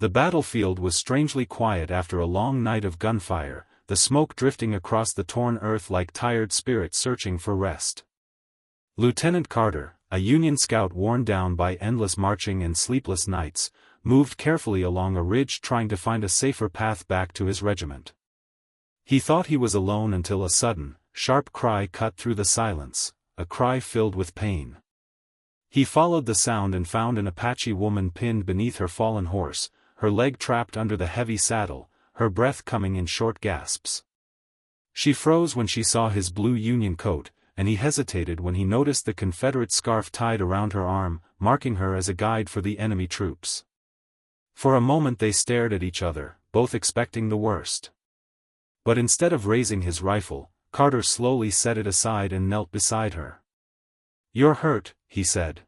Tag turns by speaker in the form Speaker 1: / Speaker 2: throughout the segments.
Speaker 1: The battlefield was strangely quiet after a long night of gunfire, the smoke drifting across the torn earth like tired spirits searching for rest. Lieutenant Carter, a Union scout worn down by endless marching and sleepless nights, moved carefully along a ridge trying to find a safer path back to his regiment. He thought he was alone until a sudden, sharp cry cut through the silence, a cry filled with pain. He followed the sound and found an Apache woman pinned beneath her fallen horse, her leg trapped under the heavy saddle, her breath coming in short gasps. She froze when she saw his blue Union coat, and he hesitated when he noticed the Confederate scarf tied around her arm, marking her as a guide for the enemy troops. For a moment they stared at each other, both expecting the worst. But instead of raising his rifle, Carter slowly set it aside and knelt beside her. "You're hurt," he said.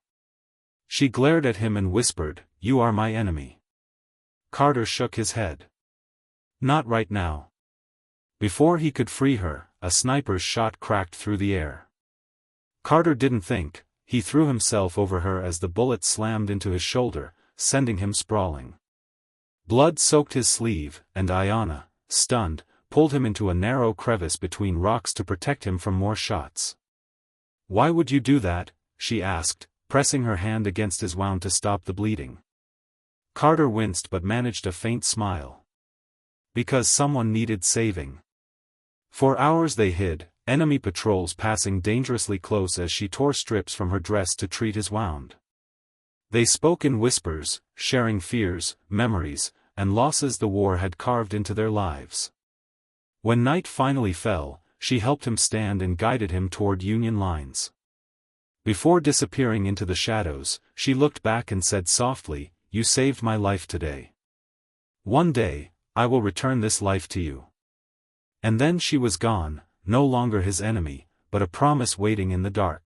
Speaker 1: She glared at him and whispered, "You are my enemy." Carter shook his head. "Not right now." Before he could free her, a sniper's shot cracked through the air. Carter didn't think, he threw himself over her as the bullet slammed into his shoulder, sending him sprawling. Blood soaked his sleeve, and Ayanna, stunned, pulled him into a narrow crevice between rocks to protect him from more shots. "Why would you do that?" she asked, pressing her hand against his wound to stop the bleeding. Carter winced but managed a faint smile. "Because someone needed saving." For hours they hid, enemy patrols passing dangerously close as she tore strips from her dress to treat his wound. They spoke in whispers, sharing fears, memories, and losses the war had carved into their lives. When night finally fell, she helped him stand and guided him toward Union lines. Before disappearing into the shadows, she looked back and said softly, "You saved my life today. One day, I will return this life to you." And then she was gone, no longer his enemy, but a promise waiting in the dark.